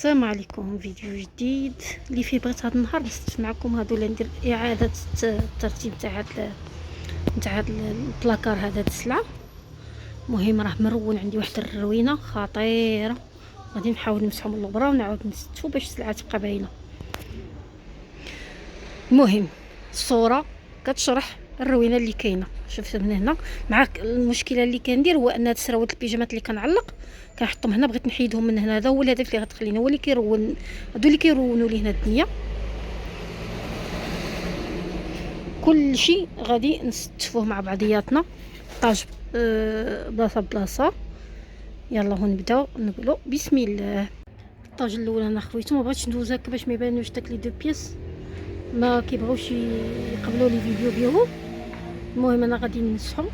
السلام عليكم. فيديو جديد اللي فيه بغيت هذا النهار نستف معكم هادو اللي ندير اعاده الترتيب تاع هاد البلاكار هذا السلعه. المهم راه مرون عندي واحد الروينه خطيره، غادي نحاول نمسحو من الغبره ونعاود نستفو باش السلعه تبقى باينه. المهم الصوره كتشرح الروينه اللي كاينه. شفت من هنا مع المشكله اللي كندير هو ان هاد سراوات البيجامات اللي كنعلق كنحطهم هنا، بغيت نحيدهم من هنا. هذا هو الهدف اللي غتخلينا، هو اللي كيرون هادو اللي كيرونوا لي هنا الدنيا. كل شيء غادي نستفوه مع بعضياتنا طاج بلاصه بلاصه. يلا هو نبداو نقولوا بسم الله. الطاج الاول انا خويتو ما بغيتش ندوز هكا باش ما يبانوش داك لي دو بيس، ما كيبغيوش يقبلوا لي فيديو بيهم. المهم انا غادي نمسحو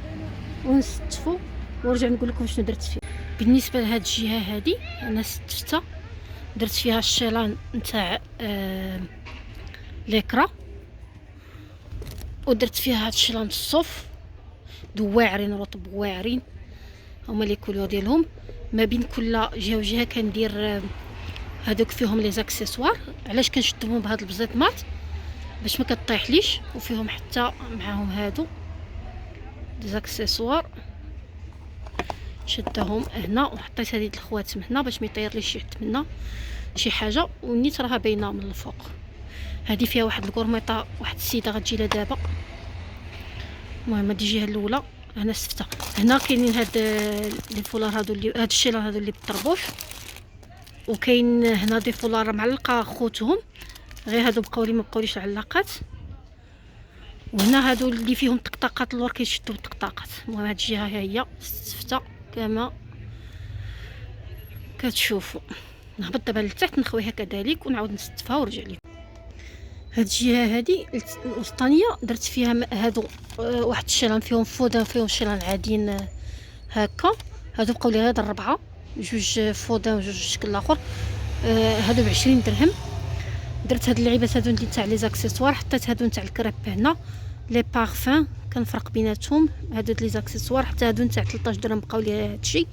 ونستفو ونرجع نقول لكم شنو درت فيه. بالنسبه لهاد الجهه هادي انا ستفتها، درت فيها الشيلان نتاع ليكرا، ودرت فيها هاد الشيلان الصوف واعرين رطب واعرين هما لي كولور ديالهم. ما بين كل جهه وجهه كندير هادوك فيهم لي زاكسيسوار. علاش كنشدهم بهاد البزيط مات باش ما كطيحليش، وفيهم حتى معاهم هادو دي زاكسيسوار شدهم هنا، وحطيت هذه الخواتم هنا باش ما يطيرليش شي حد منا شي حاجه، ونيت راها باينه من الفوق. هذه فيها واحد الكورميطه، واحد السيده غتجي لها دابا. المهم هذه الجهه الاولى هنا سفته. هنا كاينين هاد لي فولار هادو اللي هاد الشيلان هادو اللي بالطربوش، وكاين هنا دي فولار معلقه خوتهم غير هادو بقاو لي ما بقاوليش العلاقات. وهنا هادو اللي فيهم طقطقات اللور كيشدوا الطقطقات. المهم هاد الجهه هي سفته كما كتشوفوا. نهبط دابا لتحت نخويها كذلك ونعاود نستفها ونرجع لكم. هاد الجهه هادي الوسطانيه درت فيها هادو واحد الشيلان فيهم فودا فيهم شيلان عاديين هكا. هادو بقاو لي غير 4، جوج فودا وجوج شكل اخر. هادو ب20 درهم. درت هاد اللعيبات هادو تاع لي زاكسيسوار، حطيت هادو تاع الكريب هنا لي بارفان كنفرق بيناتهم. هادو لي زاكسيسوار حتى هادو تاع 13 درهم بقاو لي هادشي.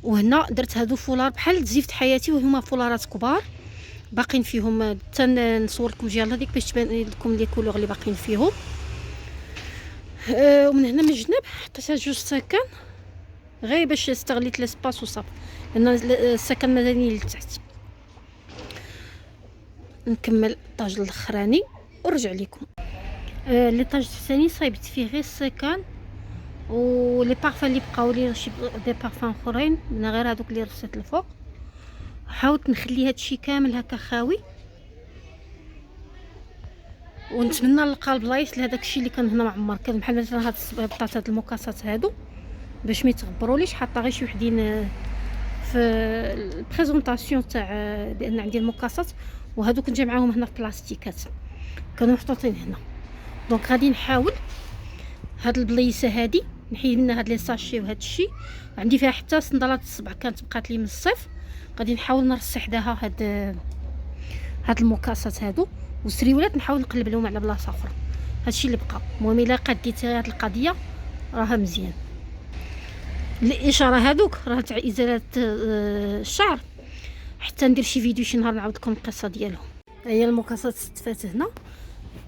وهنا درت هادو فولار بحال زيفت حياتي، وهما فولارات كبار باقين فيهم. حتى نصور لكم جهه هذيك باش تبان لكم لي كولور اللي باقين فيهم. ومن هنا من الجنب حطيتها جوج سكان غير باش استغليت لاسباس وصافي، لان السكن مدني لتحت. نكمل الطاج الاخراني ونرجع لكم. لي طاج الثاني صايبت فيه غير السكان ولي بارفان اللي بقاو لي شي دي بارفان اخرين من غير هذوك اللي رصيت الفوق. حاولت نخلي هادشي كامل هكا خاوي، ونتمنى نلقى البلايص لهداك الشيء اللي كان هنا معمر. كان بحال مثلا هاد البطاط هاد المكاسات هادو باش ما يتغبروليش، حاطه غير شي وحدين في البريزونطاسيون تاع بان عندي المكاسات، وهادو كنت جاي معاهم هنا في بلاستيكات كانوا محطوطين هنا. دونك غادي نحاول هاد البليصه هادي نحيد منها هاد لي ساشي وهاد الشيء. عندي فيها حتى صندالات الصبع كانت بقات لي من الصيف، غادي نحاول نرص حداها هاد المكاسات هادو. والسريولات نحاول نقلب لهم على بلاصه اخرى. هادشي اللي بقى. المهم الا قديت هاد القضيه راها مزيان. الاشاره هادوك راه تاع ازاله الشعر، حتى ندير شي فيديو شي نهار نعاود لكم القصه ديالهم. هي المكاسات استفات هنا.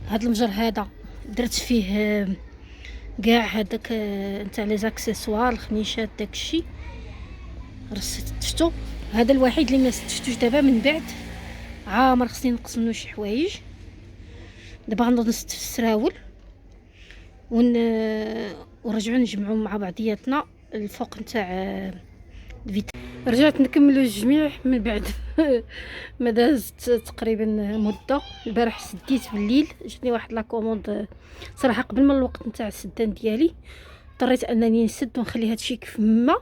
هاد المجر هذا درت فيه كاع هذاك نتاع لي زاكسيسوار الخنيشات داكشي رصيت تفتو. هذا الوحيد اللي ما استفتوش دابا، من بعد عامر خصني نقص منه شي حوايج. دابا غنوض نستف السراول ونرجعوا نجمعوا مع بعضياتنا الفوق نتاع الفيت. رجعت نكملوا الجميع من بعد ما دازت تقريبا مده. البارح سديت بالليل، جاتني واحد لا كوموند صراحه قبل ما الوقت نتاع السدان ديالي، اضطريت انني نسد ونخلي هادشي كيف ما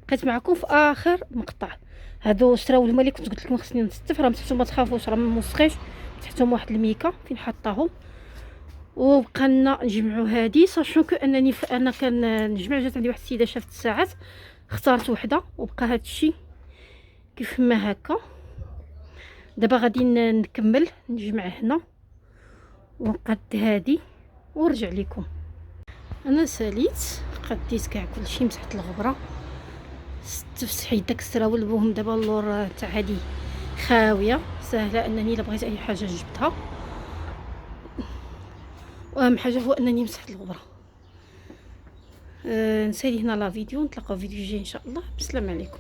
بقيت معكم في اخر مقطع. هادو سراول هما اللي كنت قلت لكم خصني نستف، راه ما تخافوش راه ما موسخيش، تحتهم واحد الميكا فين حطاهم. وبقى لنا نجمعوا هادي ساشون كو انني انا كان نجمع. جات عندي واحد السيده شافت الساعات اختارت وحده وبقى هادشي كيف ما هكا. دابا غادي نكمل نجمع هنا ونقد هادي ونرجع لكم. انا ساليت قديت كاع كلشي، مسحت الغبره، حيدت داك السراول. المهم دابا اللور تاع هادي خاويه سهله انني الا بغيت اي حاجه جبتها. واهم حاجه هو انني مسحت الغبره. نسالي هنا لا فيديو، نتلاقاو فيديو جاي ان شاء الله. بسلام عليكم.